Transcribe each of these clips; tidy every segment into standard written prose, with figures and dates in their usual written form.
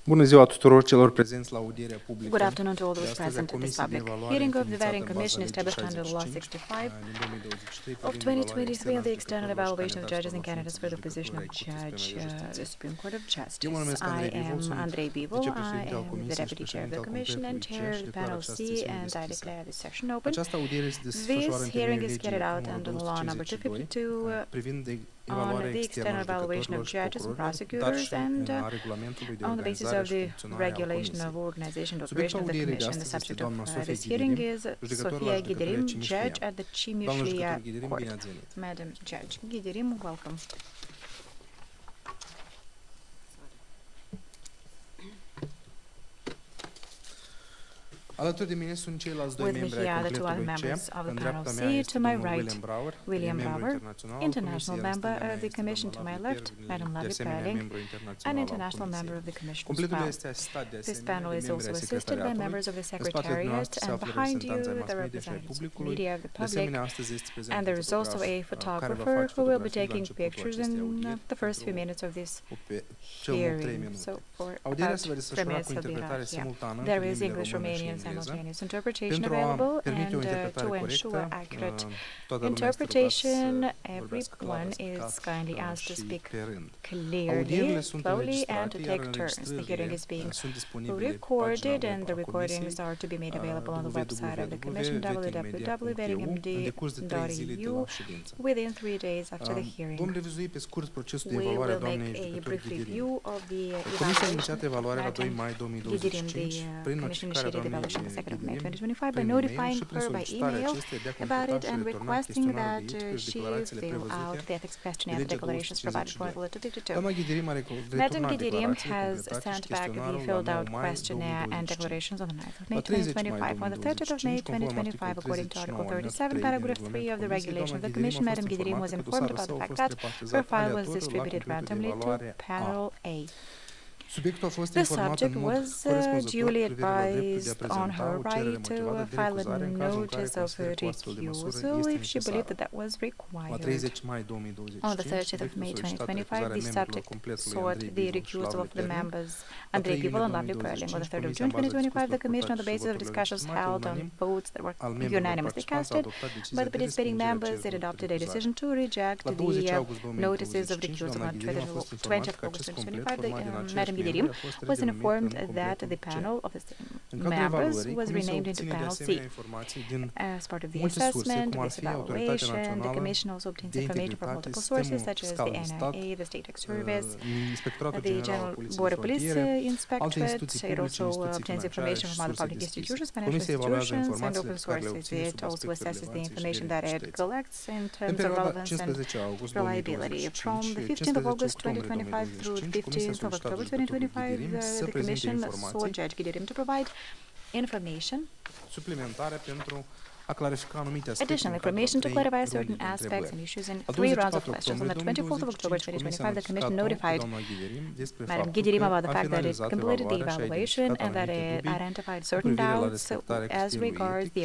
Bună ziua tuturor celor prezenți la audierea publică. Good afternoon to all those present at this public hearing of the Vetting Commission established under Law 65 of 2023 on the external evaluation of judges and candidates for the position of Judge the Supreme Court of Justice. I am Andrei Bivol, I am the Deputy Chair of the Commission and Chair of the Panel C, and I declare this section open. This hearing is carried out under the law number 252 on the external evaluation of judges and prosecutors and on the basis of the regulation of organization and operation of the Commission. The subject of this hearing is Sofia Ghidirim, Judge at the Cimișlia Court. Madam Judge Ghidirim, welcome. Alături de mine sunt ceilalți doi With me membri here ai are the two other completului members C. of the În panel dreapta C. mea este To my domnul right, William Brauer, international member of the Commission. To my left, Madam Lavie Perling, an international member of the Commission as Completul well. este asistat de This asemenea panel de is membri also ai assisted by members of the Secretariat, and behind you the representatives of the media of the public, and there is also a photographer who will be taking pictures in the first few minutes of this hearing. So for about 3 minutes of the here. There is English, Romanian simultaneous interpretation available, and to ensure accurate interpretation, everyone is kindly asked to speak clearly, slowly, and to take turns. The hearing is being recorded, and the recordings are to be made available on the website of the Commission, www.vettingmd.eu, within 3 days after the hearing. We will make a brief review of the evaluation. Ghidirim, the Commission initiated the evaluation on the 2nd of May 2025 by notifying her by email about it and requesting that she fill out the ethics questionnaire and declarations provided for in Law 252. Madam Ghidirim has sent back the filled out questionnaire and declarations on the 9th of May 2025. On the 30th of May 2025, according to Article 37, paragraph 3 of the regulation of the Commission, Madam Ghidirim was informed about the fact that her file was distributed randomly to Panel A. The subject was duly advised on her right to file a notice of recusal if she believed that that was required. On the 30th of May 2025, the subject sought the recusal of the members Andrei Bivol and Lavie Perling. On the 3rd of June 2025, the Commission, on the basis of discussions held on votes that were unanimously casted by the participating members, it adopted a decision to reject the notices of recusal. On 20th of August 2025, Madam Ghidirim was informed that the panel of the members was renamed into Panel C. As part of the assessment of this evaluation, the Commission also obtains information from multiple sources such as the NIA, the State Tax Service, the General Border Police Inspectorate. It also obtains information from other public institutions, financial institutions, and open sources. It also assesses the information that it collects in terms of relevance and reliability. From the 15th of August 2025 through the 15th of October 2025, the Commission sought Judge Ghidirim to provide information, additional information to clarify certain aspects and issues in 3 rounds of questions. On the 24th of October 2025, the Commission notified Madam Ghidirim about the fact that it completed the evaluation and that it identified certain doubts as regards the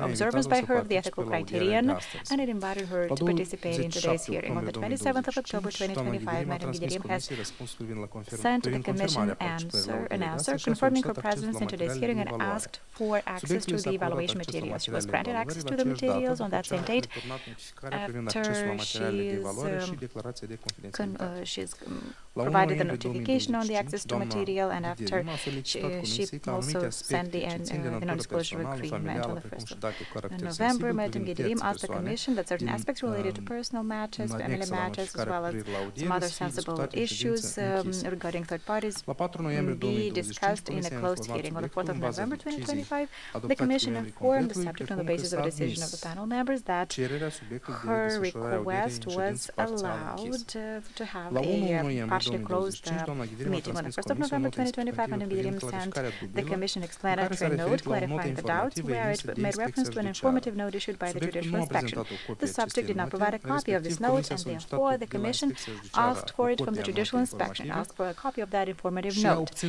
observance by her of the ethical criterion, and it invited her to participate in today's hearing. On the 27th of October 2025, Madam Ghidirim has sent to the Commission an answer confirming her presence in today's hearing and asked for access to the evaluation materials. She was granted access to the materials on that same date after she's provided the notification on the access to material, and after she also sent the non-disclosure agreement on the 1st of November. Madam Ghidirim asked the Commission that certain aspects related to personal matters, family matters, as well as some other sensible issues regarding third parties be discussed in a closed hearing. On the 4th of November 2025, the Commission informed the subject on the basis of a decision of the panel members that her request was allowed to have a partially closed meeting. On the 1st of November 2025, Madam Ghidirim sent the Commission explanatory note clarifying the doubts, where it made reference to an informative note issued by the Judicial Inspection. The subject did not provide a copy of this note, and therefore the Commission asked for it from the Judicial Inspection, asked for a copy of that informative note,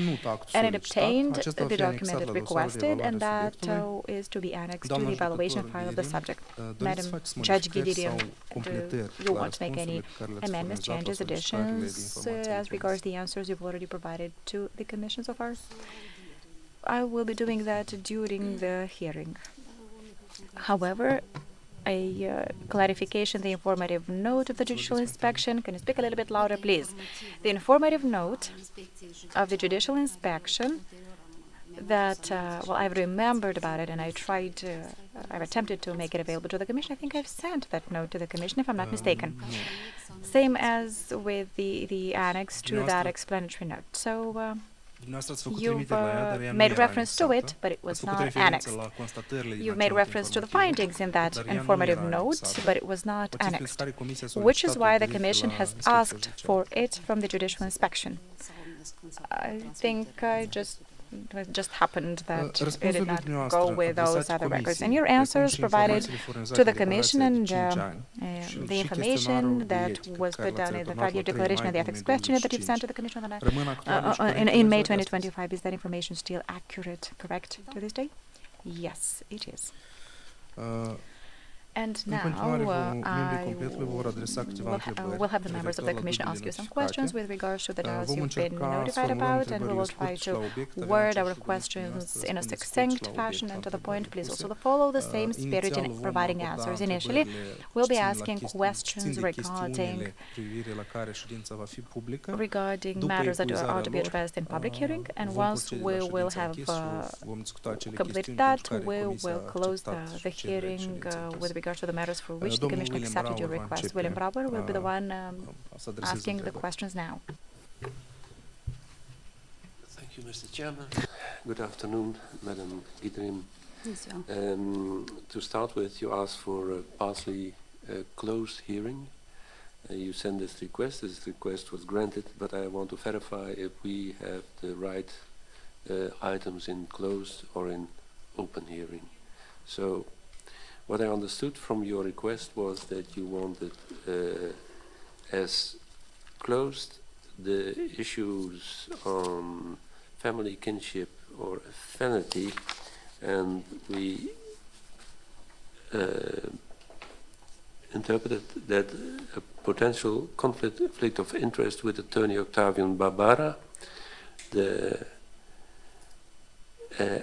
and it obtained the document it requested, and that is to be annexed to the evaluation file of the subject. Madam Judge Ghidirim, do you want to make any amendments, changes, additions as regards the answers you've already provided to the Commission so far? I will be doing that during the hearing. However, a clarification, the informative note of the judicial inspection. Can you speak a little bit louder, please? The informative note of the judicial inspection that, well, I've remembered about it and I've attempted to make it available to the Commission. I think I've sent that note to the Commission, if I'm not mistaken. Same as with the annex to that explanatory note. So, you've made reference to it, but it was not annexed. You've made reference to the findings in that informative note, but it was not annexed, which is why the Commission has asked for it from the judicial inspection. I think it just happened that it did not go with those other records. And your answers provided to the Commission and the information that was put down in the 5-year declaration and the ethics questionnaire that you've sent to the Commission in May 2025, is that information still accurate, correct, to this day? Yes, it is. And now we'll have the members of the Commission ask you some questions with regards to the doubts you've been notified about, and we will try to word our questions in a succinct fashion and to the point. Please also follow the same spirit in providing answers. Initially, we'll be asking questions regarding matters that are to be addressed in public hearing, and once we will have completed that, we will close the hearing with regards to the matters for which the Commission accepted your request. William Brauer will be the one asking the questions now. Thank you, Mr. Chairman. Good afternoon, Madam Ghidirim. To start with, you asked for a partially closed hearing. You sent this request. This request was granted, but I want to verify if we have the right items in closed or in open hearing. So, what I understood from your request was that you wanted as closed the issues on family kinship or affinity, and we interpreted that a potential conflict of interest with Attorney Octavian Barbara, the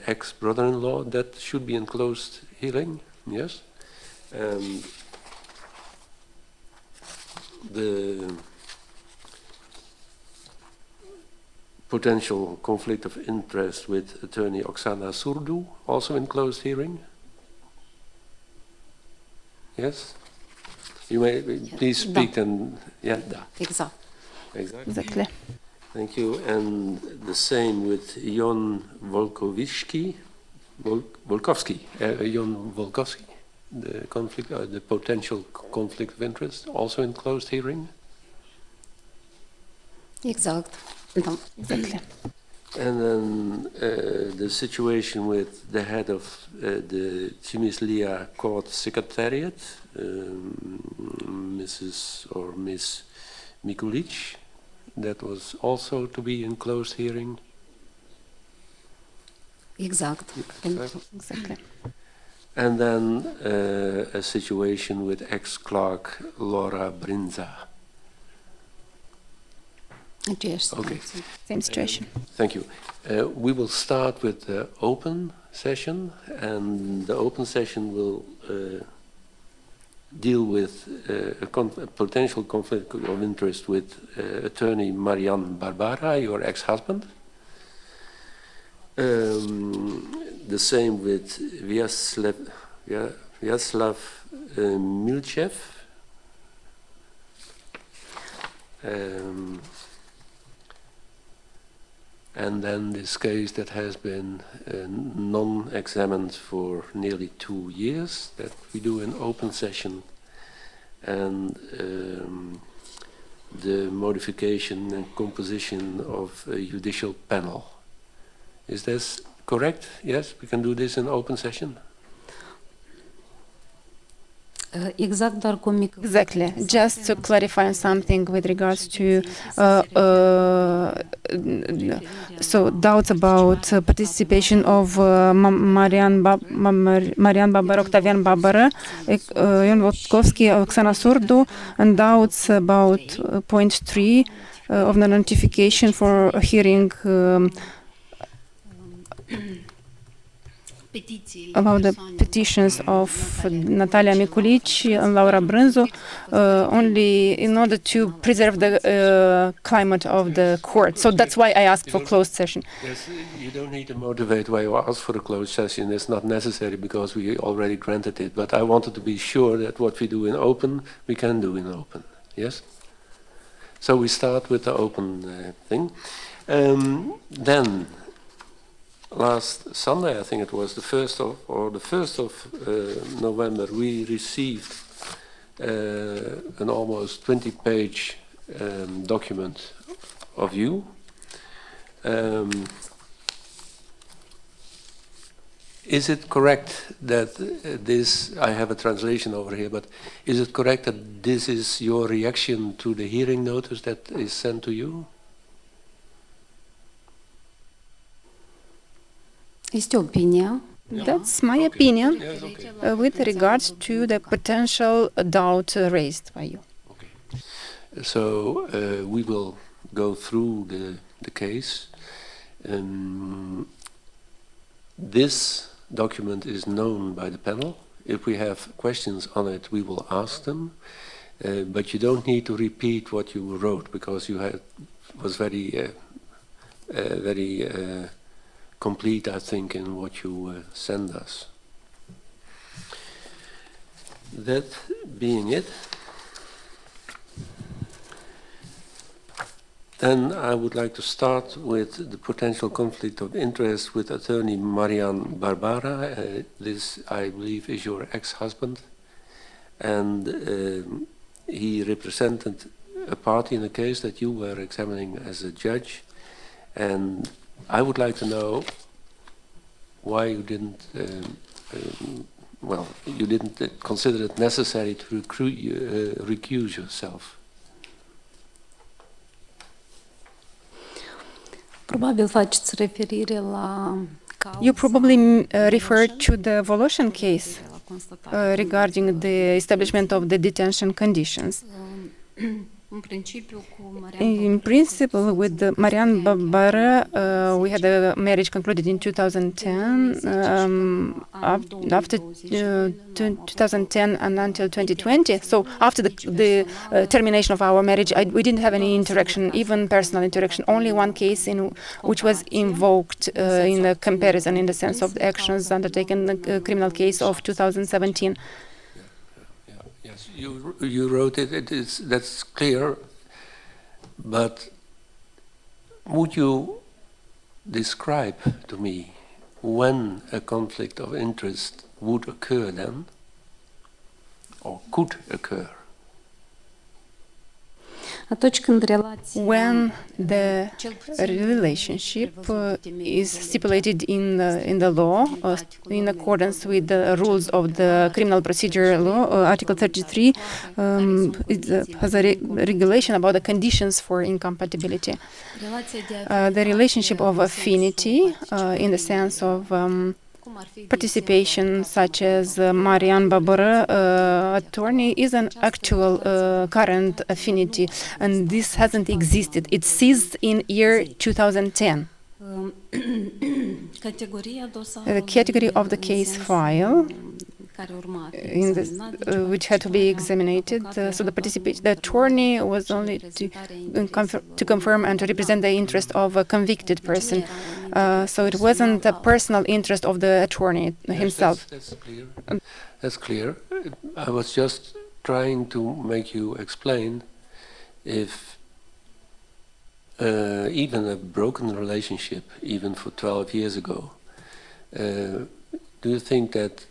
ex-brother-in-law, that should be in closed hearing. Yes, the potential conflict of interest with Attorney Oksana Surdu, also in closed hearing. Yes, you may please speak and Exactly. Thank you. And the same with Jon Volkovsky. Jon Volkovsky, the potential conflict of interest, also in closed hearing. Exactly. And then the situation with the head of the Cimișlia Court Secretariat, Mrs. or Miss Mikulic, that was also to be in closed hearing. Exactly. And then a situation with ex-clerk Laura Brinza. Yes. Okay. Same situation. Thank you. We will start with the open session, and the open session will deal with a potential conflict of interest with Attorney Marian Barbara, your ex-husband. The same with Vyacheslav Milchev. And then this case that has been non-examined for nearly 2 years, that we do in open session, and the modification and composition of a judicial panel. Is this correct? Yes, we can do this in open session? Exactly. Just to clarify something with regards to so doubts about participation of Marian Babar, Octavian Babar, Ion Votkovsky, Oksana Surdu, and doubts about point 3 of the notification for a hearing about the petitions of Natalia Mikulici and Laura Brânzu, only in order to preserve the climate of the court. So that's why I asked for closed session. Yes, you don't need to motivate why you ask for a closed session. It's not necessary because we already granted it. But I wanted to be sure that what we do in open, we can do in open. Yes? So we start with the open thing. Then, last Sunday, I think it was the 1st of November, we received an almost 20-page document of you. Is it correct that this, I have a translation over here, but is it correct that this is your reaction to the hearing notice that is sent to you? That's my opinion with regards to the potential doubt raised by you. Okay. So we will go through the case. This document is known by the panel. If we have questions on it, we will ask them. But you don't need to repeat what you wrote because you was very complete, I think, in what you send us. That being it, then I would like to start with the potential conflict of interest with attorney Marian Barbara. This, I believe, is your ex-husband, and he represented a party in the case that you were examining as a judge, and I would like to know why you didn't, you didn't consider it necessary to recuse yourself. You probably referred to the Voloshin case regarding the establishment of the detention conditions. In principle, with Marian Babar, we had a marriage concluded in 2010. After 2010 and until 2020, so after the termination of our marriage, we didn't have any interaction, even personal interaction. Only one case in which was invoked in the comparison, in the sense of the actions undertaken in the criminal case of 2017. Yes, you wrote it. That's clear. But would you describe to me when a conflict of interest would occur then, or could occur? When the relationship is stipulated in the law, in accordance with the rules of the criminal procedure law, Article 33, it has a regulation about the conditions for incompatibility. The relationship of affinity, in the sense of participation, such as Marian Babar, attorney, is an actual current affinity, and this hasn't existed. It ceased in year 2010. The category of the case file, which had to be examined, so the attorney was only to confirm and to represent the interest of a convicted person. So it wasn't a personal interest of the attorney himself. That's clear. That's clear. I was just trying to make you explain if even a broken relationship, even for 12 years ago, do you think that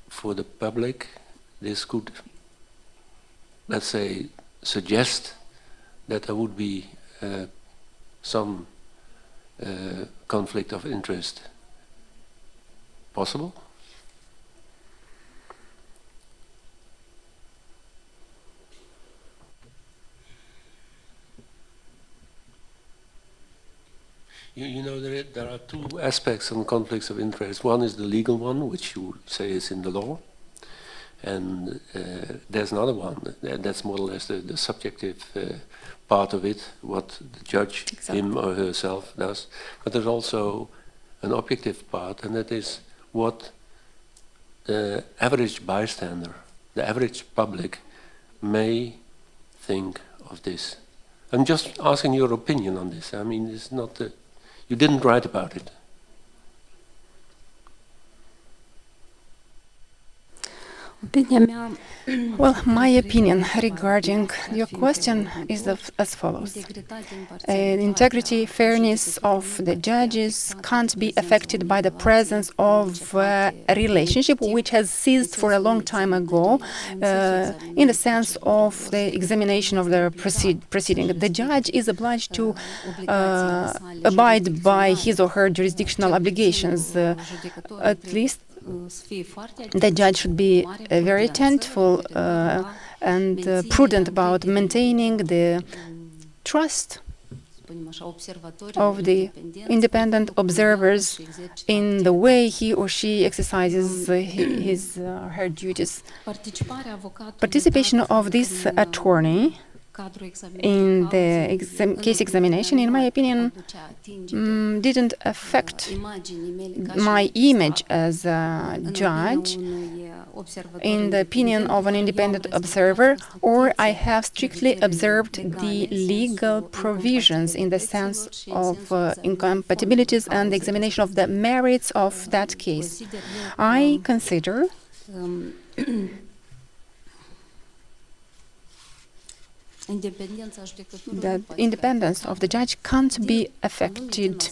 for the public this could, let's say, suggest that there would be some conflict of interest possible? You know, there are two aspects on conflicts of interest. One is the legal one, which you say is in the law. And there's another one, that's more or less the subjective part of it, what the judge, him or herself, does. But there's also an objective part, and that is what the average bystander, the average public, may think of this. I'm just asking your opinion on this. I mean, it's not you didn't write about it. Well, my opinion regarding your question is as follows. Integrity, fairness of the judges can't be affected by the presence of a relationship which has ceased for a long time ago in the sense of the examination of the proceeding. The judge is obliged to abide by his or her jurisdictional obligations. At least the judge should be very attentive and prudent about maintaining the trust of the independent observers in the way he or she exercises his or her duties. Participation of this attorney in the case examination, in my opinion, didn't affect my image as a judge in the opinion of an independent observer, or I have strictly observed the legal provisions in the sense of incompatibilities and the examination of the merits of that case. I consider that independence of the judge can't be affected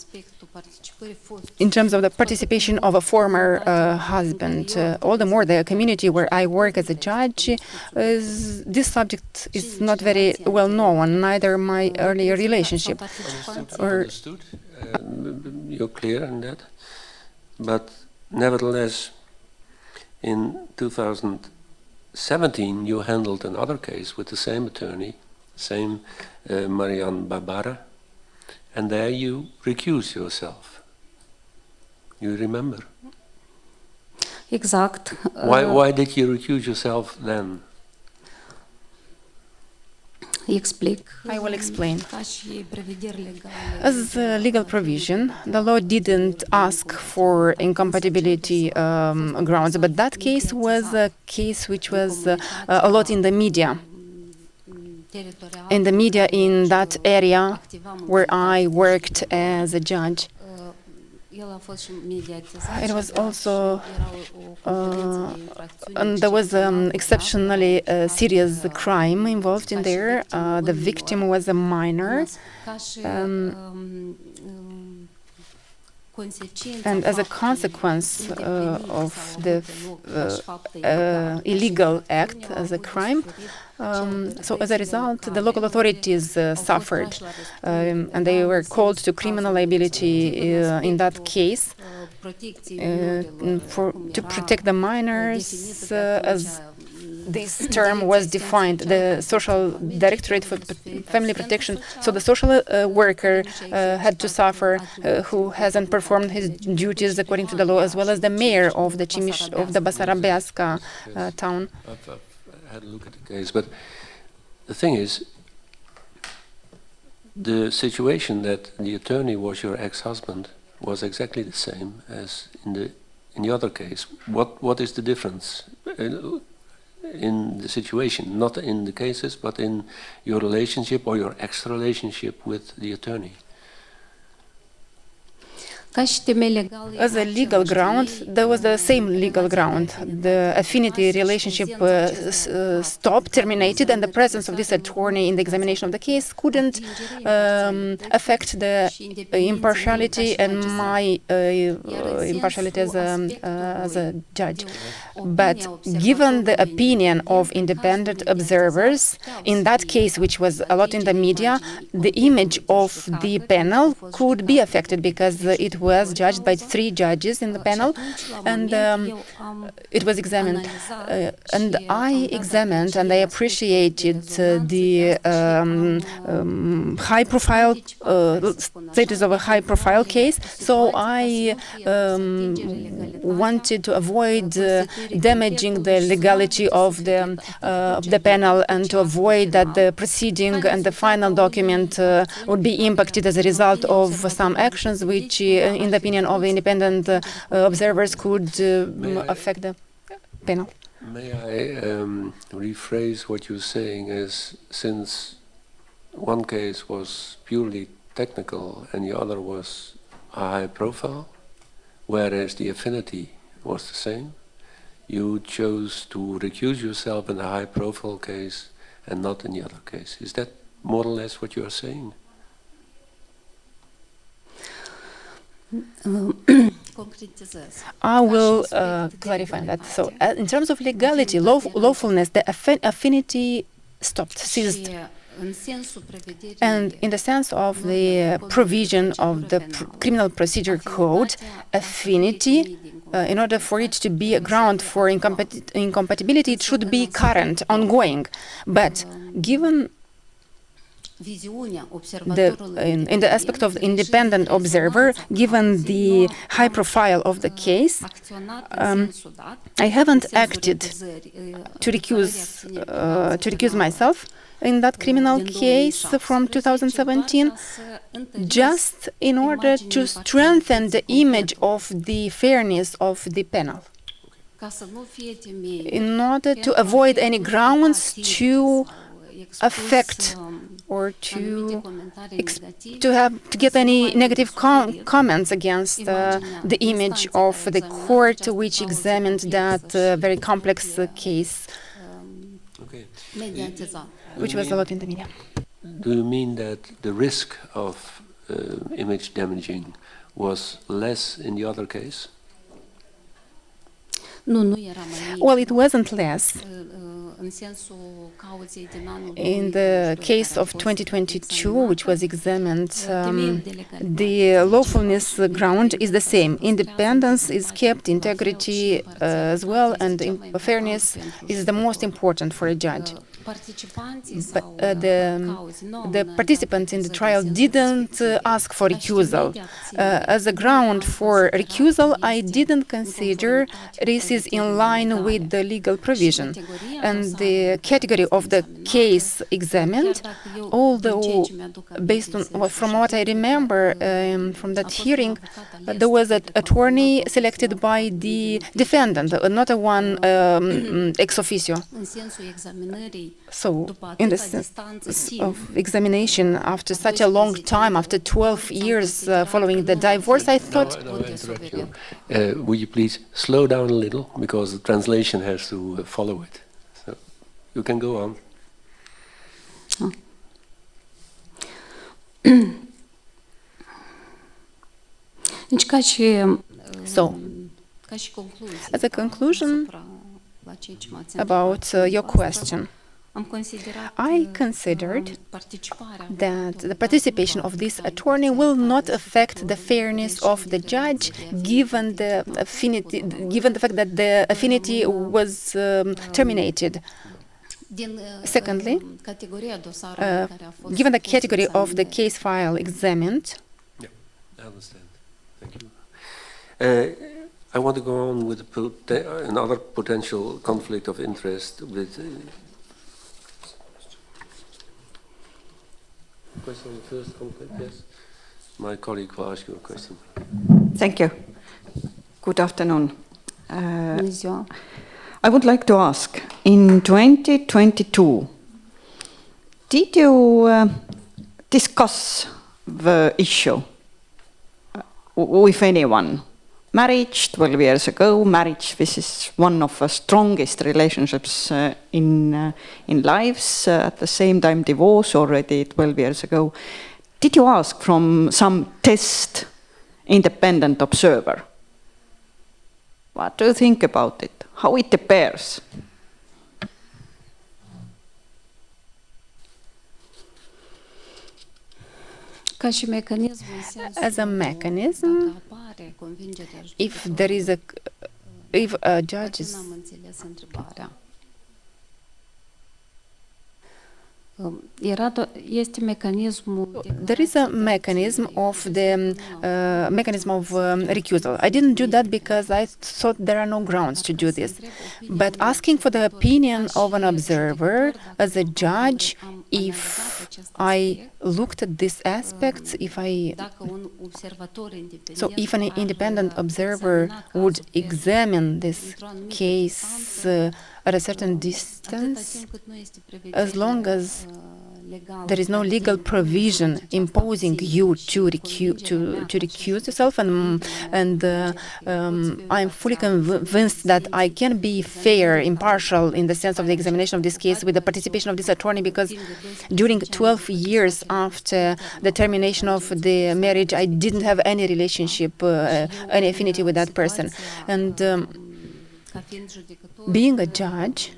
in terms of the participation of a former husband. All the more the community where I work as a judge, this subject is not very well known, neither my earlier relationship. Understood. You're clear on that. But nevertheless, in 2017, you handled another case with the same attorney, same Marianne Barbara, and there you recuse yourself. You remember? Exact. Why did you recuse yourself then? I will explain. As a legal provision, the law didn't ask for incompatibility grounds, but that case was a case which was a lot in the media. In the media in that area where I worked as a judge. It was also, and there was exceptionally serious crime involved in there. The victim was a minor. And as a consequence of the illegal act as a crime, so as a result, the local authorities suffered, and they were called to criminal liability in that case to protect the minors, as this term was defined, the Social Directorate for Family Protection. So the social worker had to suffer, who hasn't performed his duties according to the law, as well as the mayor of the Basarabeasca town. I've had a look at the case, but the thing is, the situation that the attorney was your ex-husband was exactly the same as in the other case. What is the difference in the situation, not in the cases, but in your relationship or your ex-relationship with the attorney? As a legal ground, there was the same legal ground. The affinity relationship terminated, and the presence of this attorney in the examination of the case couldn't affect the impartiality and my impartiality as a judge. But given the opinion of independent observers, in that case, which was a lot in the media, the image of the panel could be affected because it was judged by 3 judges in the panel, and it was examined. And I examined and I appreciated the high-profile status of a high-profile case. So I wanted to avoid damaging the legality of the panel and to avoid that the proceeding and the final document would be impacted as a result of some actions which, in the opinion of independent observers, could affect the panel. May I rephrase what you're saying is, since one case was purely technical and the other was high profile, whereas the affinity was the same, you chose to recuse yourself in the high profile case and not in the other case. Is that more or less what you are saying? I will clarify that. So, in terms of legality, lawfulness, the affinity ceased. And in the sense of the provision of the Criminal Procedure Code, affinity, in order for it to be a ground for incompatibility, it should be current, ongoing. But given in the aspect of the independent observer, given the high profile of the case, I haven't acted to recuse myself in that criminal case from 2017, just in order to strengthen the image of the fairness of the panel, in order to avoid any grounds to affect or to get any negative comments against the image of the court which examined that very complex case, which was a lot in the media. Do you mean that the risk of image damaging was less in the other case? Well, it wasn't less. In the case of 2022, which was examined, the lawfulness ground is the same. Independence is kept, integrity as well, and fairness is the most important for a judge. But the participants in the trial didn't ask for recusal. As a ground for recusal, I didn't consider this is in line with the legal provision. And the category of the case examined, although based on from what I remember from that hearing, there was an attorney selected by the defendant, not a one ex officio. So, in the sense of examination, after such a long time, after 12 years following the divorce, I thought... No, I interrupt you. Would you please slow down a little, because the translation has to follow it. So, you can go on. So, as a conclusion about your question, I considered that the participation of this attorney will not affect the fairness of the judge, given the fact that the affinity was terminated. Secondly, given the category of the case file examined, yeah, I understand. Thank you. I want to go on with another potential conflict of interest with. Question on the first conflict, yes. My colleague will ask you a question. Thank you. Good afternoon. I would like to ask, in 2022, did you discuss the issue with anyone? Marriage 12 years ago, marriage, this is one of the strongest relationships in lives. At the same time, divorce already 12 years ago. Did you ask from some test independent observer? What do you think about it? How it appears? As a mechanism, if a judge is there is a mechanism of recusal. I didn't do that because I thought there are no grounds to do this. But asking for the opinion of an observer as a judge, if I looked at these aspects, if an independent observer would examine this case at a certain distance, as long as there is no legal provision imposing you to recuse yourself, and I'm fully convinced that I can be fair, impartial in the sense of the examination of this case with the participation of this attorney, because during 12 years after the termination of the marriage, I didn't have any relationship, any affinity with that person. And being a judge,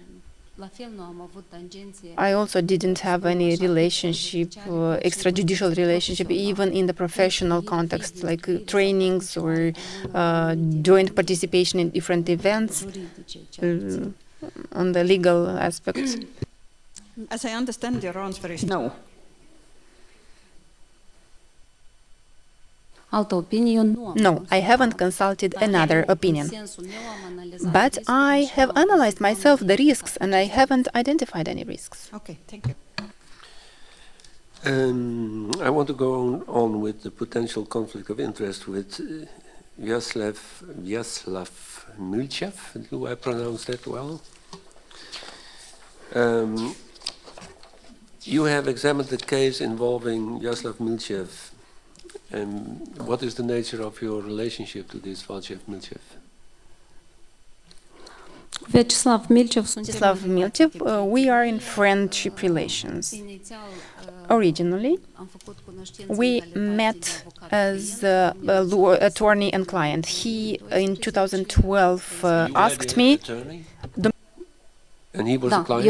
I also didn't have any relationship, extrajudicial relationship, even in the professional context, like trainings or joint participation in different events on the legal aspects. As I understand, your answer is no. No, I haven't consulted another opinion. But I have analyzed myself the risks, and I haven't identified any risks. Okay, thank you. I want to go on with the potential conflict of interest with Vyacheslav Milchev. Do I pronounce that well? You have examined the case involving Vyacheslav Milchev. What is the nature of your relationship to this Vyacheslav Milchev? Vyacheslav Milchev, we are in friendship relations. Originally, we met as attorney and client. He, in 2012, asked me... And he was a client?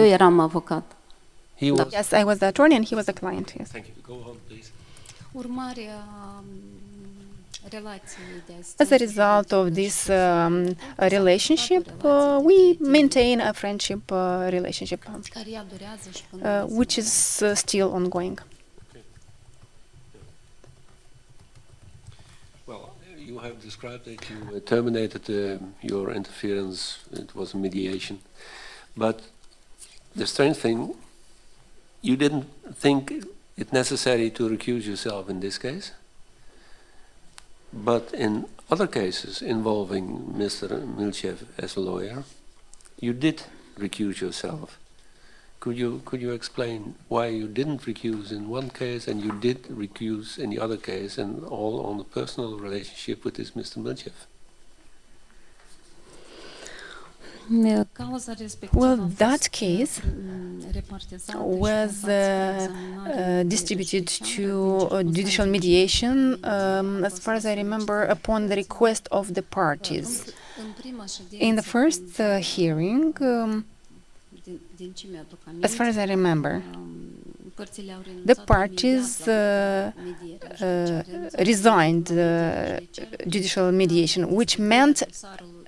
He was... Yes, I was the attorney and he was the client, yes. Thank you. Go on, please. As a result of this relationship, we maintain a friendship relationship, which is still ongoing. Okay. Well, you have described that you terminated your interference. It was a mediation. But the strange thing, you didn't think it necessary to recuse yourself in this case, but in other cases involving Mr. Milchev as a lawyer, you did recuse yourself. Could you explain why you didn't recuse in one case and you did recuse in the other case, and all on the personal relationship with this Mr. Milchev? Well, that case was distributed to judicial mediation, as far as I remember, upon the request of the parties. In the first hearing, as far as I remember, the parties resigned judicial mediation, which meant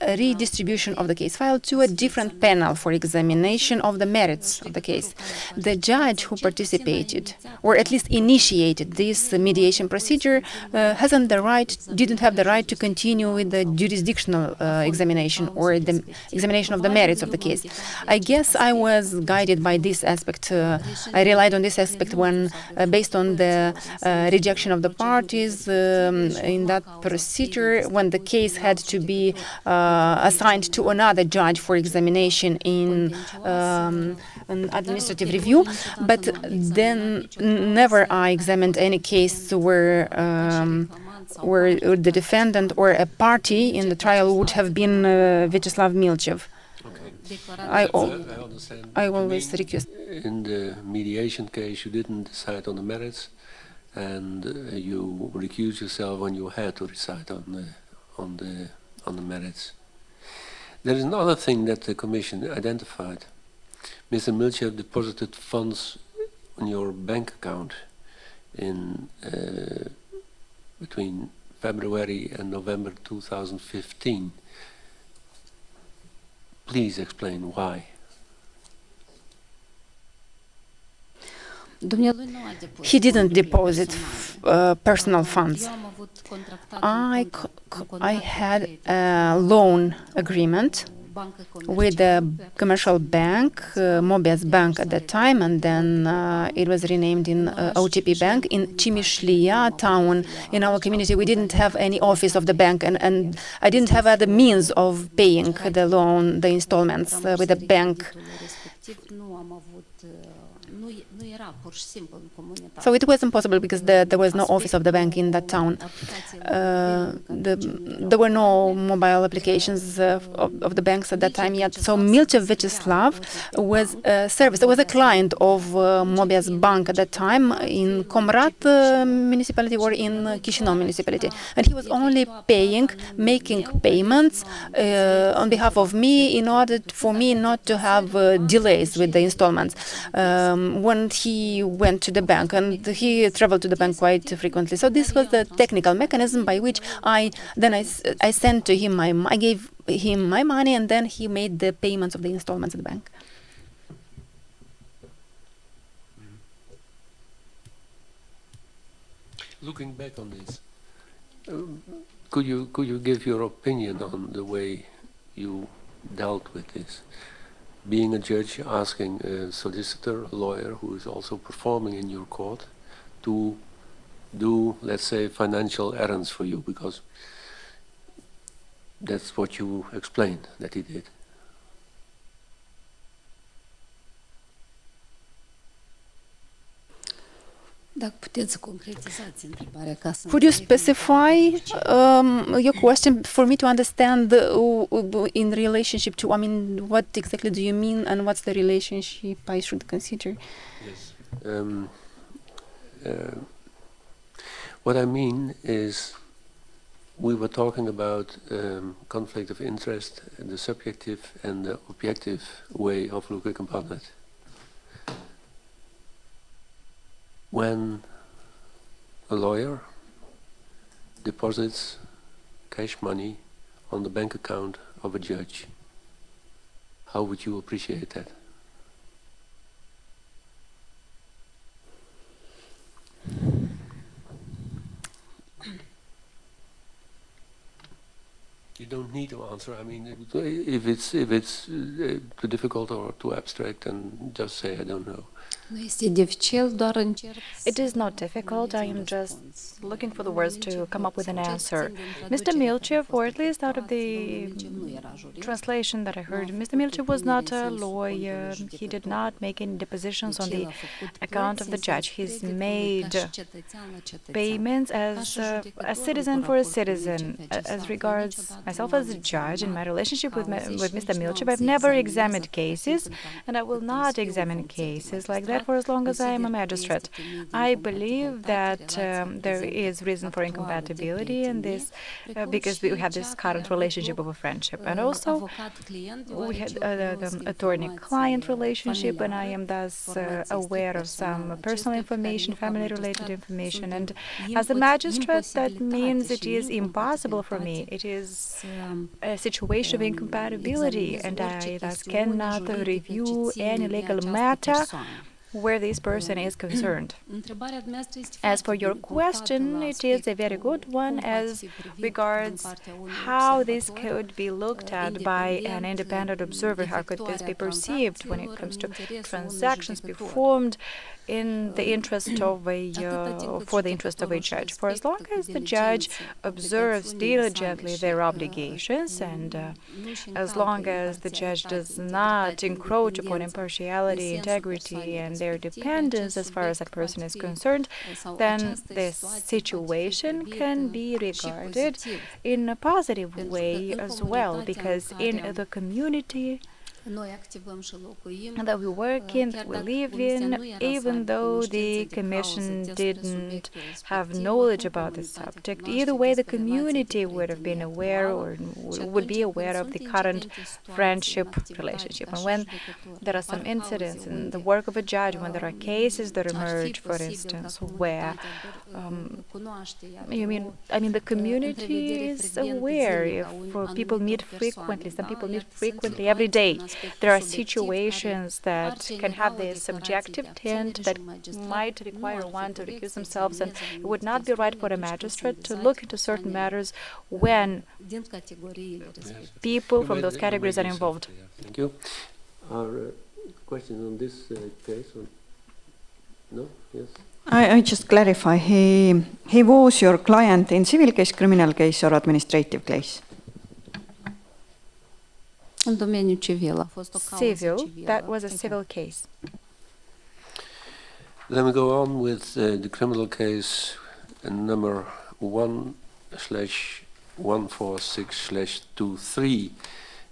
a redistribution of the case file to a different panel for examination of the merits of the case. The judge who participated, or at least initiated this mediation procedure, didn't have the right to continue with the jurisdictional examination or the examination of the merits of the case. I guess I was guided by this aspect. I relied on this aspect when, based on the rejection of the parties in that procedure, when the case had to be assigned to another judge for examination in an administrative review, but then never I examined any case where the defendant or a party in the trial would have been Vyacheslav Milchev. I always recused. In the mediation case, you didn't decide on the merits, and you recused yourself when you had to decide on the merits. There is another thing that the Commission identified. Mr. Milchev deposited funds on your bank account in between February and November 2015. Please explain why. He didn't deposit personal funds. I had a loan agreement with the commercial bank, Mobius Bank at that time, and then it was renamed in OTP Bank in Cimișlia town. In our community, we didn't have any office of the bank, and I didn't have other means of paying the loan, the installments with the bank. So it wasn't possible because there was no office of the bank in that town. There were no mobile applications of the banks at that time yet. So Milce Vyacheslav was a service. There was a client of Mobius Bank at that time in Comrat municipality or in Chișinău municipality. And he was only making payments on behalf of me in order for me not to have delays with the installments. When he went to the bank, and he traveled to the bank quite frequently. So this was the technical mechanism by which I sent to him I gave him my money, and then he made the payments of the installments at the bank. Looking back on this, could you give your opinion on the way you dealt with this? Being a judge, asking a solicitor, a lawyer who is also performing in your court to do, let's say, financial errands for you, because that's what you explained that he did. Could you specify your question for me to understand in relationship to, I mean, what exactly do you mean and what's the relationship I should consider? Yes. What I mean is we were talking about conflict of interest, the subjective and the objective way of looking upon it. When a lawyer deposits cash money on the bank account of a judge, how would you appreciate that? You don't need to answer. I mean, if it's too difficult or too abstract, then just say I don't know. It is not difficult. I am just looking for the words to come up with an answer. Mr. Milchev, or at least out of the translation that I heard, Mr. Milchev was not a lawyer. He did not make any depositions on the account of the judge. He's made payments as a citizen for a citizen. As regards myself as a judge and my relationship with Mr. Milchev, I've never examined cases, and I will not examine cases like that for as long as I am a magistrate. I believe that there is reason for incompatibility in this because we have this current relationship of a friendship, and also we had the attorney-client relationship, and I am thus aware of some personal information, family-related information, and as a magistrate, that means it is impossible for me. It is a situation of incompatibility, and I thus cannot review any legal matter where this person is concerned. As for your question, it is a very good one as regards how this could be looked at by an independent observer. How could this be perceived when it comes to transactions performed in the interest of for the interest of a judge? For as long as the judge observes diligently their obligations, and as long as the judge does not encroach upon impartiality, integrity, and their dependence as far as that person is concerned, then this situation can be regarded in a positive way as well, because in the community that we work in, that we live in, even though the Commission didn't have knowledge about the subject. Either way, the community would have been aware or would be aware of the current friendship relationship. And when there are some incidents in the work of a judge, when there are cases that emerge, for instance, where the community is aware. If people meet frequently, some people meet frequently every day, there are situations that can have the subjective tint that might require one to recuse themselves, and it would not be right for a magistrate to look into certain matters when people from those categories are involved. Thank you. Are questions on this case? No? Yes? I just clarify, he was your client in civil case, criminal case or administrative case? Civil, that was a civil case. Then we go on with the criminal case number 1/146/23.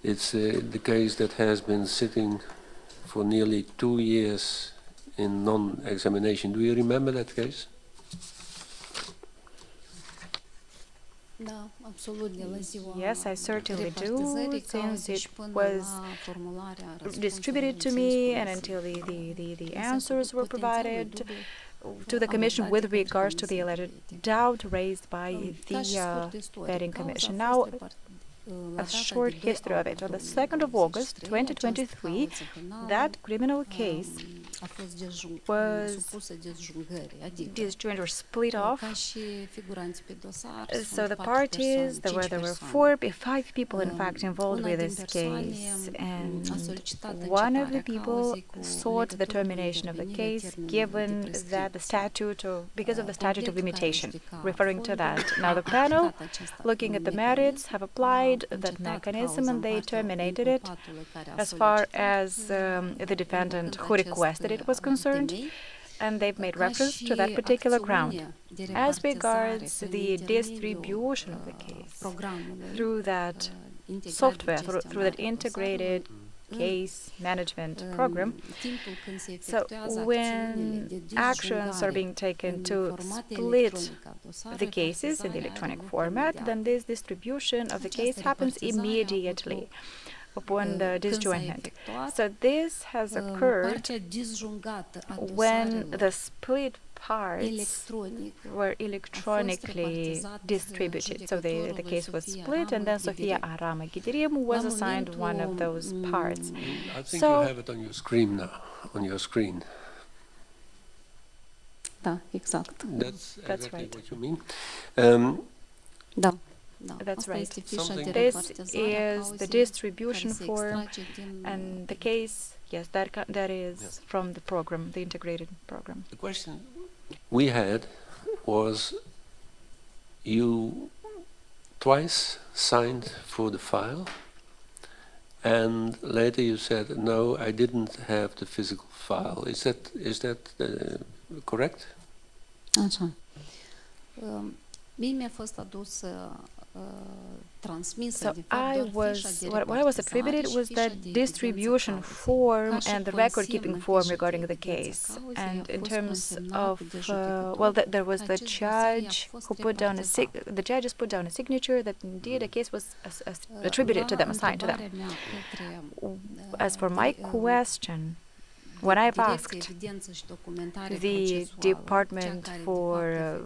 It's the case that has been sitting for nearly 2 years in non-examination. Do you remember that case? Yes, I certainly do, since it was distributed to me and until the answers were provided to the Commission with regards to the alleged doubt raised by the Vetting Commission. Now, a short history of it. On the 2nd of August, 2023, that criminal case was disjoined or split off. So the parties, there were 5 people in fact involved with this case, and one of the people sought the termination of the case given that the statute, or because of the statute of limitation, referring to that. Now the panel, looking at the merits, have applied that mechanism and they terminated it as far as the defendant who requested it was concerned, and they've made reference to that particular ground. As regards the distribution of the case through that software, through that integrated case management program, so when actions are being taken to split the cases in the electronic format, then this distribution of the case happens immediately upon the disjointment. So this has occurred when the split parts were electronically distributed. So the case was split, and then Sofia Ghidirim was assigned one of those parts. I think you have it on your screen now, on your screen. That's exactly right. what you mean. That's right. This is the distribution form, and the case, yes, that is from the program, the integrated program. The question we had was, you twice signed for the file, and later you said, no, I didn't have the physical file. Is that correct? Așa. Mie mi-a fost adus So what I was attributed was that distribution form and the record-keeping form regarding the case. And in terms of, there was the judge who put down the judges put down a signature that indeed a case was attributed to them, assigned to them. As for my question, when I've asked the Department for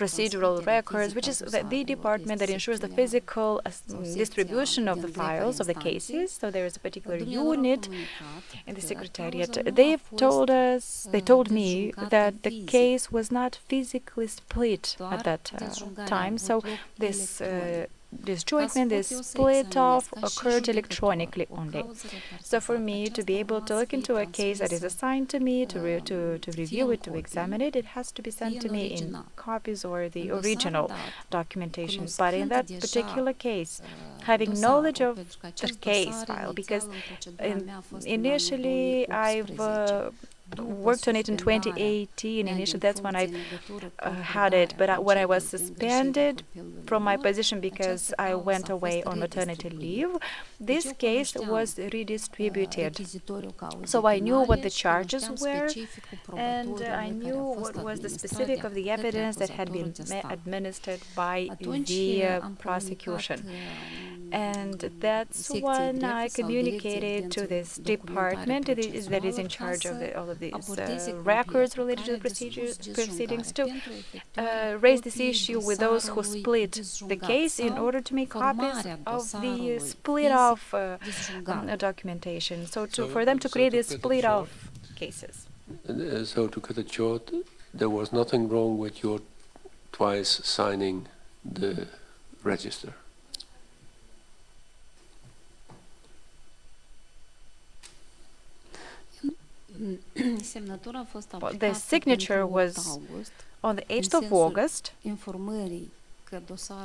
Procedural Records, which is the department that ensures the physical distribution of the files of the cases, so there is a particular unit in the Secretariat, they told me that the case was not physically split at that time, so this disjointment, this split off occurred electronically only. So for me to be able to look into a case that is assigned to me, to review it, to examine it, it has to be sent to me in copies or the original documentation. But in that particular case, having knowledge of the case file, because initially I've worked on it in 2018. Initially, that's when I had it. But when I was suspended from my position because I went away on maternity leave, this case was redistributed. So I knew what the charges were, and I knew what was the specific of the evidence that had been administered by the prosecution. And that's when I communicated to this department that is in charge of all of these records related to the proceedings to raise this issue with those who split the case in order to make copies of the split-off documentation. So for them to create these split-off cases. So to cut it short, there was nothing wrong with your twice signing the register. The signature was on the 8th of August,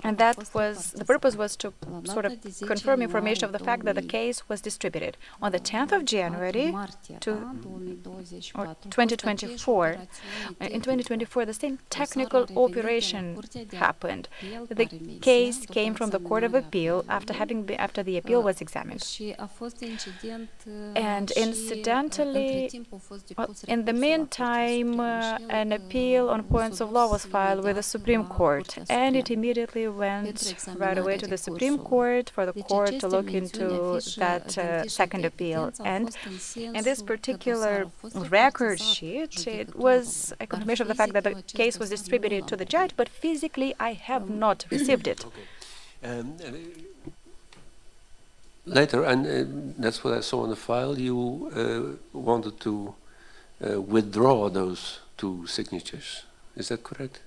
and that was the purpose was to sort of confirm information of the fact that the case was distributed. On the 10th of January 2024, in 2024, the same technical operation happened. The case came from the Court of Appeal after the appeal was examined. And incidentally, in the meantime, an appeal on points of law was filed with the Supreme Court, and it immediately went right away to the Supreme Court for the court to look into that second appeal. And in this particular record sheet, it was a confirmation of the fact that the case was distributed to the judge, but physically I have not received it. Later, and that's what I saw in the file, you wanted to withdraw those two signatures. Is that correct?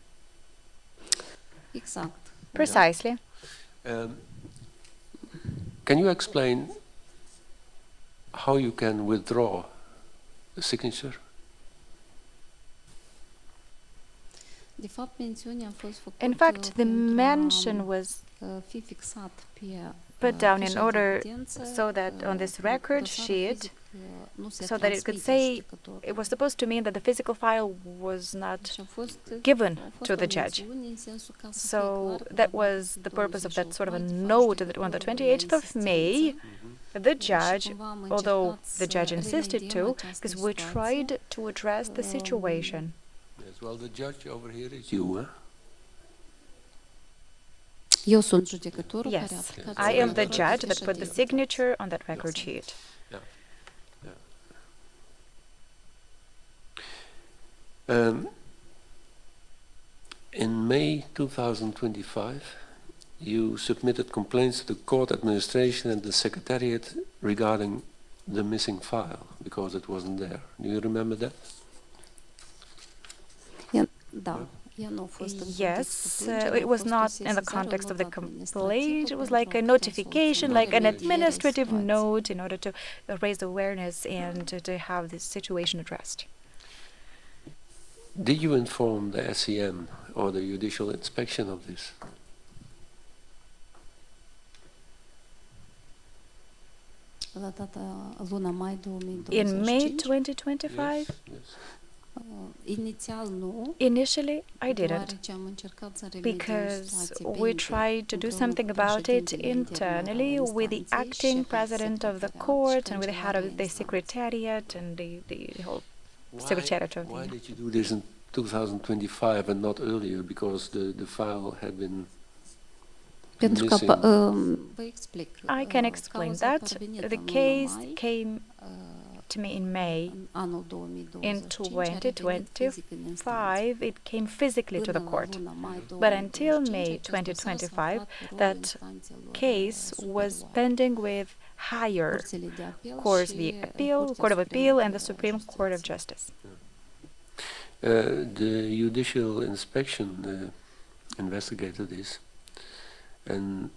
Precisely. Can you explain how you can withdraw a signature? In fact, the mention was put down in order so that on this record sheet, so that it could say, it was supposed to mean that the physical file was not given to the judge. So that was the purpose of that sort of a note that on the 28th of May, the judge, although the judge insisted to, because we tried to address the situation. Yes, well, the judge over here is you, huh? Yes, I am the judge that put the signature on that record sheet. In May 2025, you submitted complaints to the court administration and the secretariat regarding the missing file because it wasn't there. Do you remember that? Yes, it was not in the context of the complaint. It was like a notification, like an administrative note in order to raise awareness and to have this situation addressed. Did you inform the SEM or the judicial inspection of this? In May 2025? Yes. Initially, I didn't, because we tried to do something about it internally with the acting president of the court and with the head of the secretariat and the whole secretariat of the... Why did you do this in 2025 and not earlier? Because the file had been missing. I can explain that. The case came to me in May. In 2025, it came physically to the court. But until May 2025, that case was pending with higher courts, the Court of Appeal and the Supreme Court of Justice. The judicial inspection investigated this, and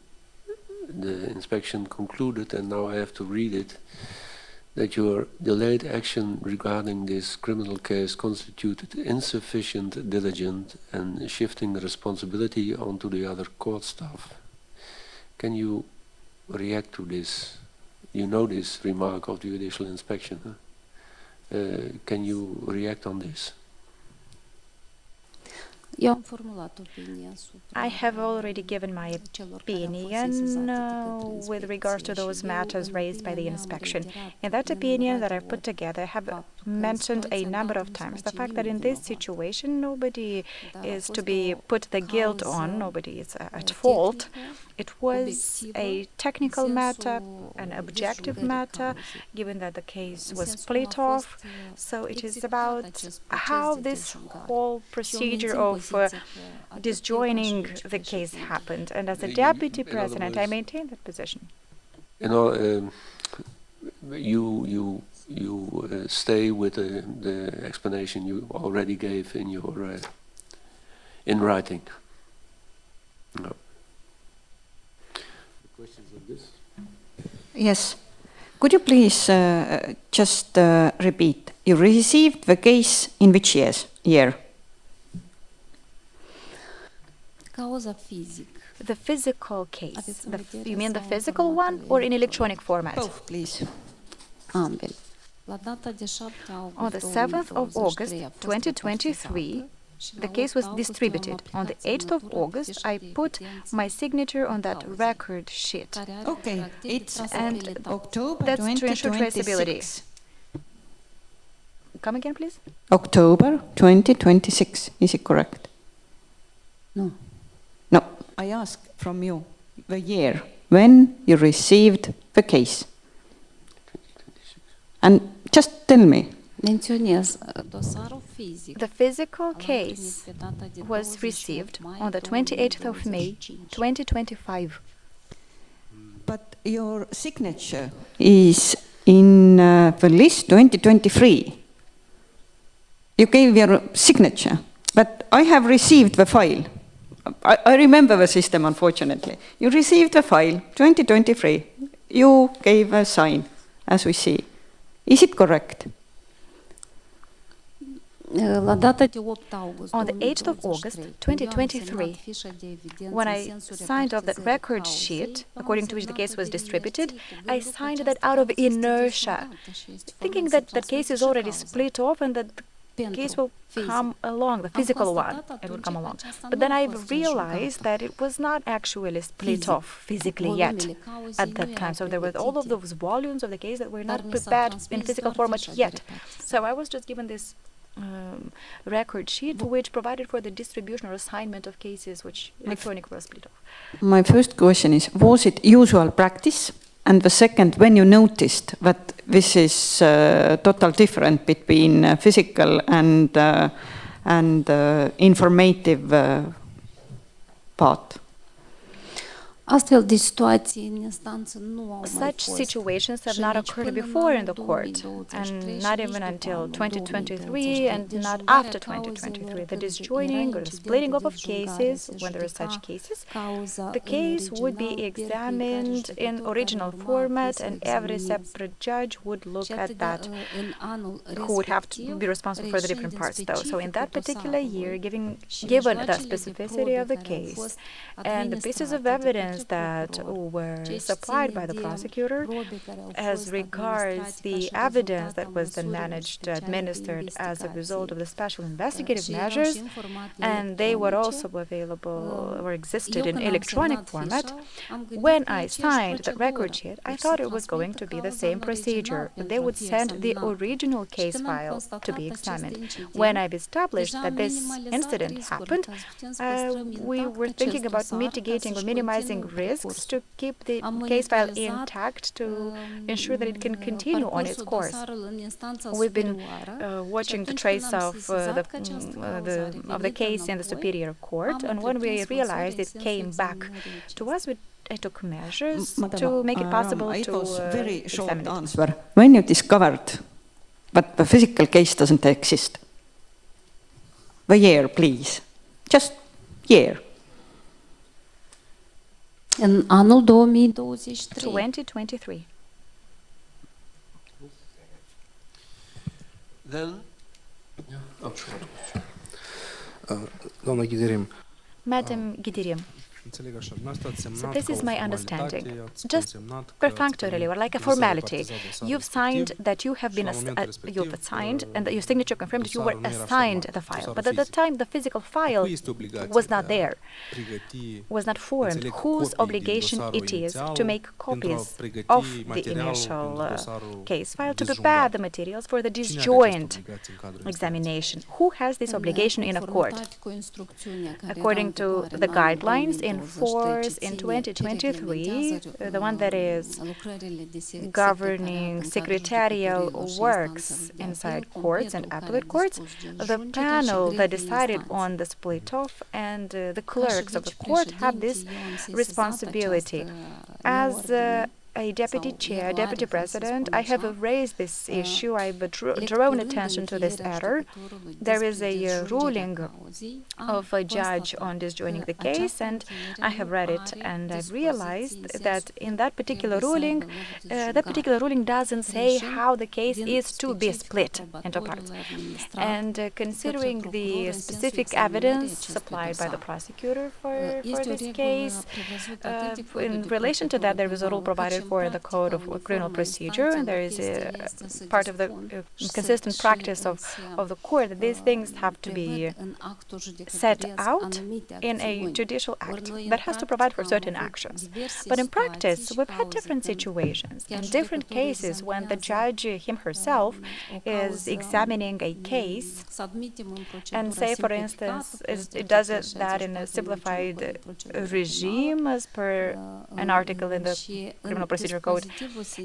the inspection concluded, and now I have to read it, that your delayed action regarding this criminal case constituted insufficient diligence and shifting responsibility onto the other court staff. Can you react to this? You know this remark of the judicial inspection, huh? Can you react on this? Eu am formulat opinia asupra I have already given my celor care au fost opinion sesizate de către with regards to inspecție those și eu matters în raised by opinia the mea am inspection. reiterat In that în opinion that I nenumărate put together, I have faptul că în mentioned a situația number dată of nu se times the face fact that in nimeni this vinovat. situation nobody Dar a is to fost be o put the guilt cauză on, nobody is at fault. tehnică, It was obiectivă, a în technical matter, sensul an objective desjugării matter, cauzei. given that the case În was sensul split cum a off. fost, So it is executat about acest proces how de this dejugare. whole Și eu procedure mențin of poziția că atât eu ca și disjoining the vicepreședinte, case happened. And as a In deputy other president, I words, maintain that position. You know, you stay with the explanation you already gave in your in writing. No. Questions on this? Yes. Could you please just repeat? You received the case in which year? Cauza fizic. The physical case. Aveți în vedere You mean the sau physical formatul one or in electronic? electronic format? Both, please. Ambele. La data de 7 On august the 7th of 2023 August a fost 2023, repartizată și the la case 8 was august distributed. eu am On the aplicat 8th of semnătura pe August, fișa I de put evidență my signature on that cauzei, record sheet. care are Okay, practic it's trasabilitate. October That's to ensure traceability. 2026. Come again, please? October 2026, is it correct? Nu. No, I ask from you the year when you received the case. 2026. And just tell me, Menționez dosarul fizic. The physical l-am primit case pe data de was 28 received mai on the 28th of May 2025. 2025. but your signature is in the list 2023. You gave your signature, but I have received the file. I remember the system, unfortunately. You received the file, 2023. You gave a sign, as we see. Is it correct? La data de 8 august On the 8th of August 2023, when I signed off that record sheet, according to which the case was distributed, I signed that out of inertia, thinking that the case is already split off and that the case will come along, the physical one, it will come along. But then I realized that it was not actually split off physically yet at that time. So there were all of those volumes of the case that were not prepared in physical format yet. So I was just given this record sheet which provided for the distribution or assignment of cases which electronic were split off. My first question is, was it usual practice? And the second, when you noticed that this is total different between physical and informative part? Astfel de situații în instanță nu au mai Such fost. situations have Și not nici occurred până în before in anul the court, 2023 and și not nici even după until anul 2023 and 2023. not Dejungarea after 2023. cauzelor The când disjoining era or the splitting incidentă up of de dejungare, cases, se when there are such judeca cases, cauza the case în would be original, examined fiecare in judecător original care urma format, să and every examineze. separate judge would look Și at atât de, that, în anul who would have to respectiv, be responsible for the different reișind parts, din though. So in that specificul particular year, dosarului și given the mijloacele de specificity of probe the care au case fost and the pieces of administrate de evidence către that procuror, were ceea ce supplied ține by the de prosecutor, probe care au as fost regards administrate the ca și evidence rezultat that al was then măsurilor managed, speciale de administered as a result of investigație. the special investigative Și erau measures, și în format and they were electronice. also available or existed Eu in când am electronic semnat format. fișa, am gândit When că e I aceeași signed the record procedură. sheet, I Deci thought se it was going to transmite be the cauza same în procedure, original that they would pentru a fi send the examinată. original Și case când am file to constatat be acest examined. incident, When I've established deja that am this minimalizat incident riscul happened, ca să putem să păstrăm we intact were thinking acest about dosar ca mitigating or să-și minimizing continue risks parcursul. to keep the Am case file monitorizat, intact to ensure that it can continue on its parcursul course. dosarului în instanța We've been superioară watching și the atunci trace când am of sesizat că această cauză a of the revenit case in the înapoi, Superior Court, am and when we întreprins realized măsuri it în came sensul back examinării to us, I took measures Madam to make it Aramă, possible it to was very short examine it. answer. When you discovered that the physical case doesn't exist, the year, please, just year. În anul 2023. 2023. Then, Doamna Ghidirim, Madam Ghidirim, So this is my understanding. Just perfunctorily, or like a formality, you've signed that you have been you've signed, and that your signature confirmed that you were assigned the file. But at the time, the physical file was not there, was not formed. Whose obligation it is to make copies of the initial case file to prepare the materials for the disjoint examination? Who has this obligation in a court? According to the guidelines in force in 2023, the one that is governing secretarial works inside courts and appellate courts, the panel that decided on the split off and the clerks of the court have this responsibility. As a deputy chair, deputy president, I have raised this issue. I've drawn attention to this error. There is a ruling of a judge on disjoining the case, and I have read it, and I've realized that in that particular ruling, doesn't say how the case is to be split into parts. And considering the specific evidence supplied by the prosecutor for this case, in relation to that, there is a rule provided for the Code of Criminal Procedure, and there is a part of the consistent practice of the court that these things have to be set out in a judicial act that has to provide for certain actions. But in practice, we've had different situations, in different cases when the judge herself is examining a case and say, for instance, it does that in a simplified regime as per an article in the Criminal Procedure Code.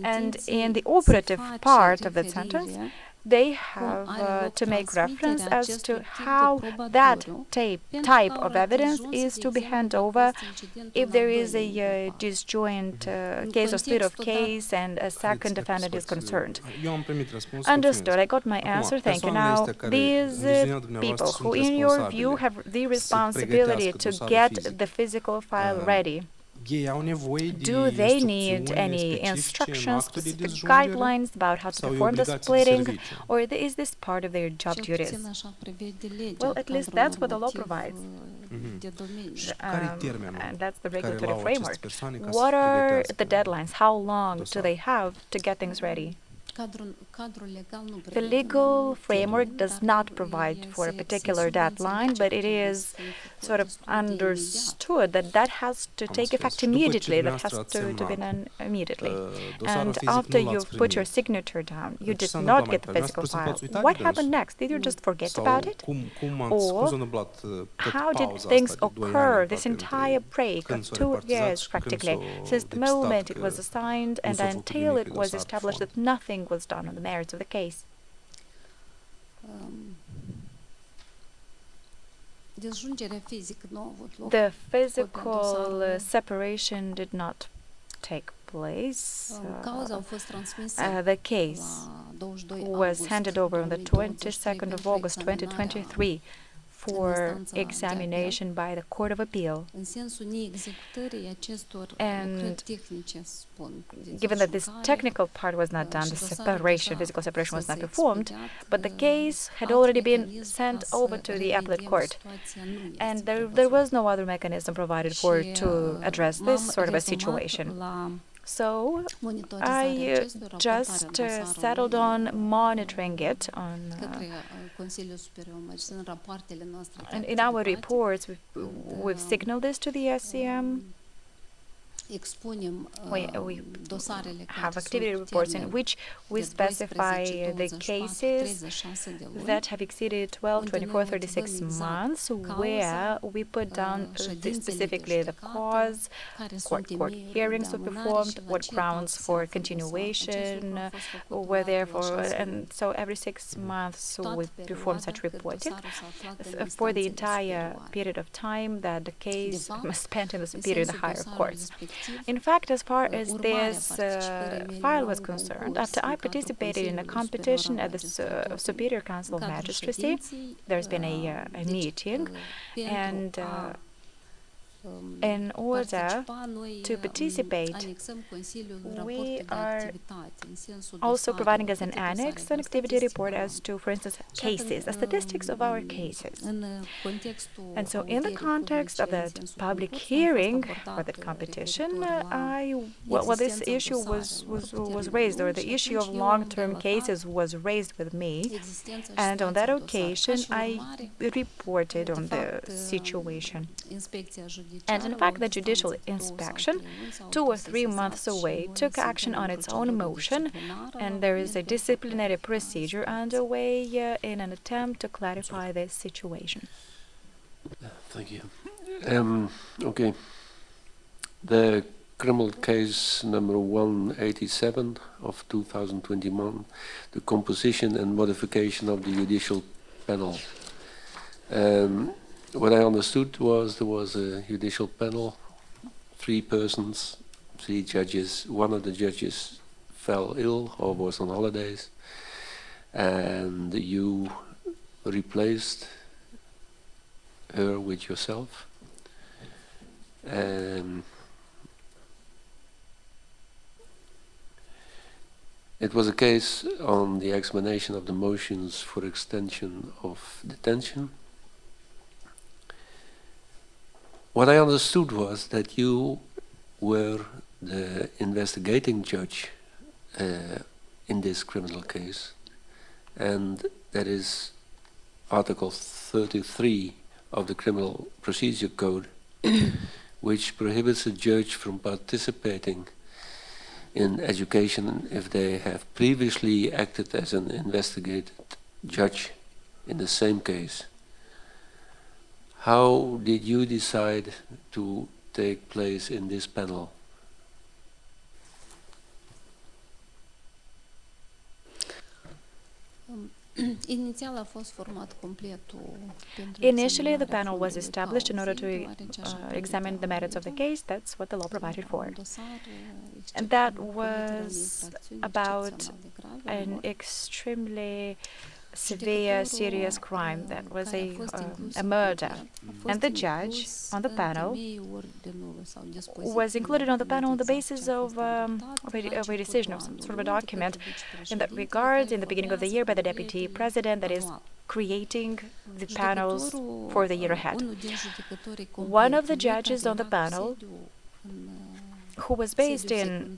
And in the operative part of the sentence, they have to make reference as to how that type of evidence is to be handed over if there is a disjoint case or split of case and a second defendant is concerned. Understood. I got my answer. Thank you. Now, these people who, in your view, have the responsibility to get the physical file ready, do they need any instructions, specific guidelines about how to perform the splitting, or is this part of their job duties? Well, at least that's what the law provides. And that's the regulatory framework. What are the deadlines? How long do they have to get things ready? The legal framework does not provide for a particular deadline, but it is sort of understood that that has to take effect immediately, that has to be done immediately. And after you've put your signature down, you did not get the physical file. What happened next? Did you just forget about it? Or how did things occur, this entire break of 2 years practically, since the moment it was assigned and until it was established that nothing was done on the merits of the case? The physical separation did not take place. The case was handed over on the 22nd of August 2023 for examination by the Court of Appeal. And given that this technical part was not done, the physical separation was not performed, but the case had already been sent over to the appellate court. And there was no other mechanism provided to address this sort of a situation. So I just settled on monitoring it and in our reports we've signaled this to the SCM. We have activity reports in which we specify the cases that have exceeded 12, 24, 36 months, where we put down specifically the cause, court hearings were performed, what grounds for continuation were there for, and so every 6 months we perform such reporting for the entire period of time that the case spent in the superior and the higher courts. In fact, as far as this file was concerned, after I participated in a competition at the Superior Council of Magistracy, there's been a meeting, and In order to participate, we are also providing as an annex an activity report as to, for instance, cases, the statistics of our cases. And so in the context of that public hearing for that competition, this issue was raised, or the issue of long-term cases was raised with me. And on that occasion, I reported on the situation. And in fact, the judicial inspection, 2 or 3 months away, took action on its own motion, and there is a disciplinary procedure underway in an attempt to clarify this situation. Thank you. Okay. The criminal case number 187 of 2021, the composition and modification of the judicial panel. What I understood was there was a judicial panel, 3 persons, 3 judges. One of the judges fell ill or was on holidays, and you replaced her with yourself. It was a case on the examination of the motions for extension of detention. What I understood was that you were the investigating judge in this criminal case, and that is Article 33 of the Criminal Procedure Code, which prohibits a judge from participating in education if they have previously acted as an investigated judge in the same case. How did you decide to take place in this panel? Initially, the panel was established in order to examine the merits of the case. That's what the law provided for. And that was about an extremely severe, serious crime. That was a murder. And the judge on the panel was included on the panel on the basis of a decision, of some sort of a document in that regard in the beginning of the year by the deputy president, that is creating the panels for the year ahead. One of the judges on the panel, who was based in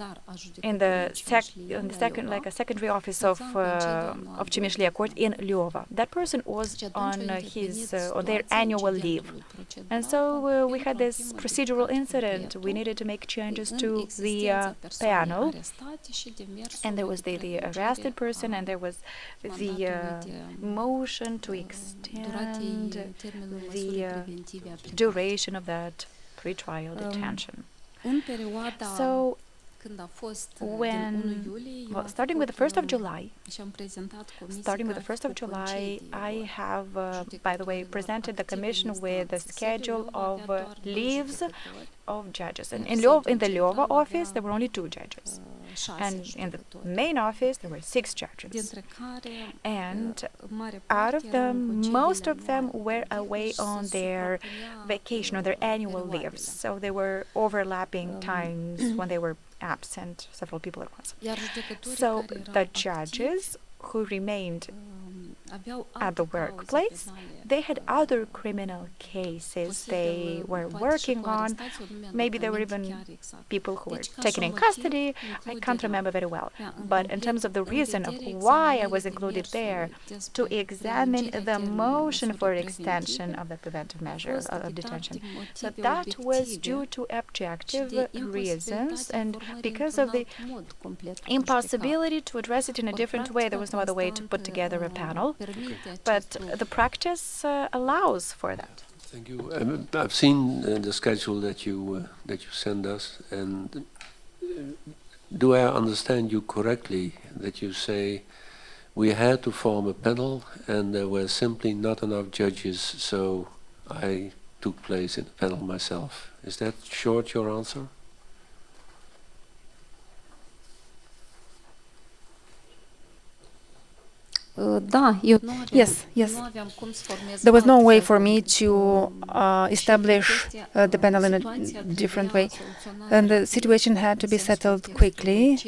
the second, like a secondary office of Cimișlia Court in Liova. That person was on their annual leave, and so we had this procedural incident. We needed to make changes to the panel, and there was the arrested person, and there was the motion to extend the duration of that pre-trial detention. So, starting with the 1st of July, I have, by the way, presented the Commission with a schedule of leaves of judges. And in the Liova office, there were only 2 judges. And in the main office, there were 6 judges. And out of them, most of them were away on their vacation, or their annual leaves. So there were overlapping times when they were absent, several people at once. So the judges who remained at the workplace, they had other criminal cases they were working on. Maybe there were even people who were taken in custody. I can't remember very well. But in terms of the reason of why I was included there, to examine the motion for extension of the preventive measures of detention. So that was due to objective reasons, and because of the impossibility to address it in a different way, there was no other way to put together a panel. But the practice allows for that. Thank you. I've seen the schedule that you send us, and do I understand you correctly that you say we had to form a panel and there were simply not enough judges, so I took place in the panel myself? Is that short your answer? Da, eu Yes, yes. nu aveam cum să formez There was no way altfel. for me to establish the panel in a different way. And the situation had to be settled quickly,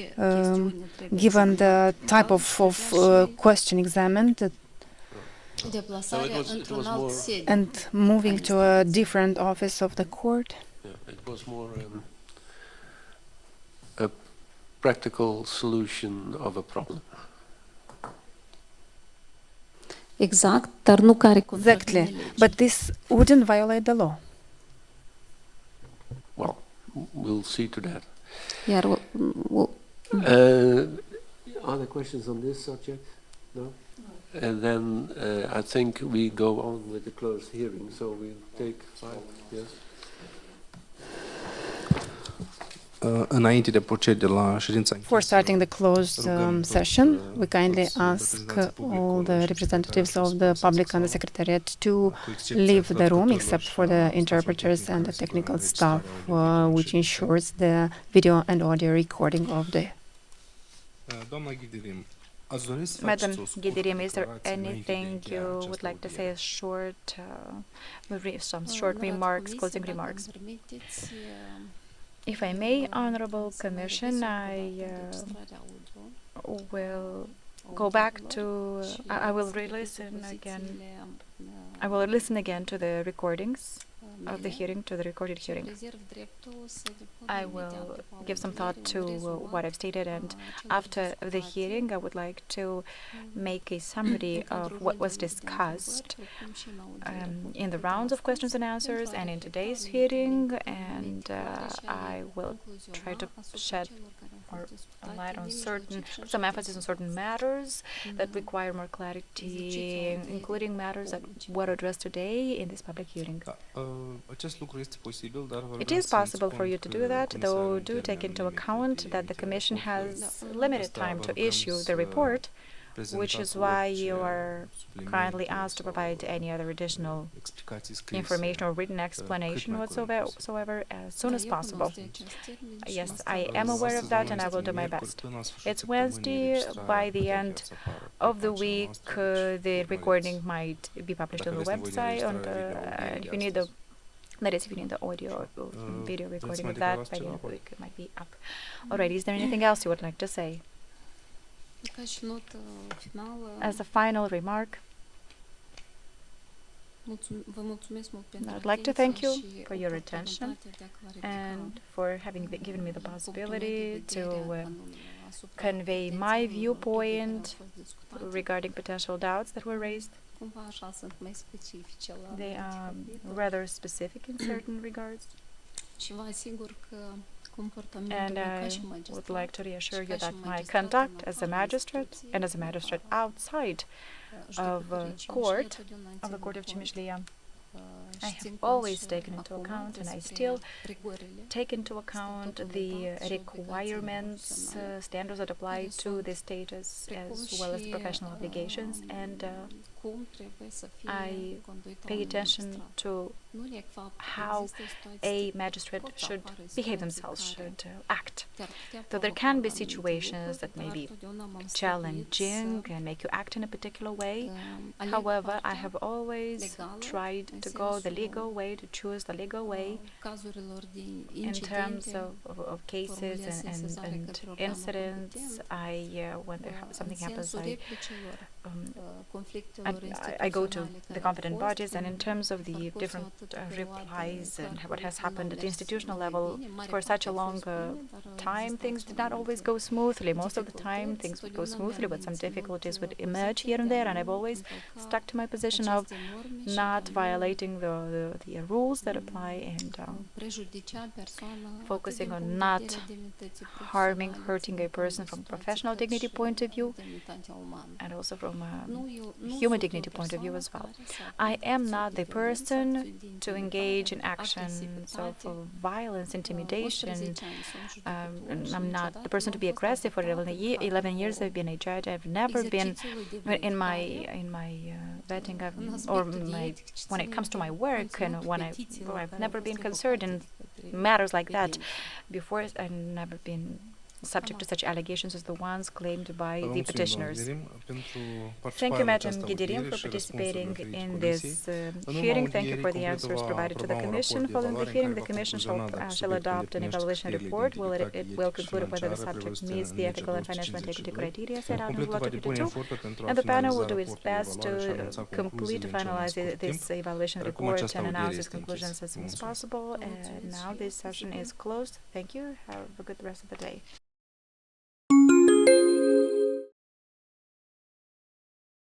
given the type of question examined Deplasarea într-un alt sediu. and moving to a different office of the court. Yeah, it was more a practical solution of a problem. Exact, dar nu care contravine Exactly. legii. But this wouldn't violate the law. Well, we'll see to that. Iar Are there questions on this subject? No? And then I think we go on with the closed hearing. So we'll take 5, yes? Înainte de procede la ședința Before starting the closed session, we kindly ask all the representatives of the public and the secretariat to leave the room, except for the interpreters and the technical staff, which ensures the video and audio recording of the. Doamna Ghidirim, ați dori să Madam faceți o scurtă Ghidirim, is there declarație înainte de anything încheierea you would acestei like to say audieri? some short remarks, closing remarks? If I may, Honorable Commission, I will go back to, I will re-listen again. I will listen again to the recordings of the hearing, to the recorded hearing. I will give some thought to what I've stated, and after the hearing, I would like to make a summary of what was discussed in the rounds of questions and answers and in today's hearing, and I will try to shed more light on some emphasis on certain matters that require more clarity, including matters that were addressed today in this public hearing. Acest lucru este posibil, dar vă It rugăm is să possible țineți for you cont to că do that, though comisarul do take into termen account limite that the de Commission încheierea has votului. limited Asta time vă to rugăm issue să the report, which is prezentați why orice you are kindly suplimente asked to sau provide any other additional explicații scrise information or written explanation whatsoever as soon as possible. Yes, I am aware of that and I will do my best. It's Wednesday. By the end of the week, the recording might be published on the website. If you need if you need the audio or video recording of that, by the end of the week it might be up. Alright, is there anything else you would like to say? As a final remark, I'd like to thank you for your attention and for having given me the possibility to convey my viewpoint regarding potential doubts that were raised. They are rather specific in certain regards. And I would like to reassure you that my conduct as a magistrate and as a magistrate outside of court, of the court of Cimișlia, I have always taken into account, and I still take into account the requirements, standards that apply to the status as well as the professional obligations, and I pay attention to how a magistrate should behave themselves, should act. Though there can be situations that may be challenging and make you act in a particular way, however, I have always tried to go the legal way, to choose the legal way in terms of cases and incidents. When something happens, I go to the competent bodies, and in terms of the different replies and what has happened at the institutional level, for such a long time, things did not always go smoothly. Most of the time, things would go smoothly, but some difficulties would emerge here and there, and I've always stuck to my position of not violating the rules that apply and focusing on not hurting a person from a professional dignity point of view, and also from a human dignity point of view as well. I am not the person to engage in actions of violence, intimidation. I'm not the person to be aggressive. For 11 years I've been a judge. I've never been in my vetting when it comes to my work, and I've never been concerned in matters like that. Before, I've never been subject to such allegations as the ones claimed by the petitioners. Thank you, Madam Ghidirim, for participating in this hearing. Thank you for the answers provided to the Commission. Following the hearing, the Commission shall adopt an evaluation report. It will conclude whether the subject meets the ethical and financial integrity criteria set out in Lot 52, and the panel will do its best to finalize this evaluation report and announce its conclusions as soon as possible. And now this session is closed. Thank you. Have a good rest of the day.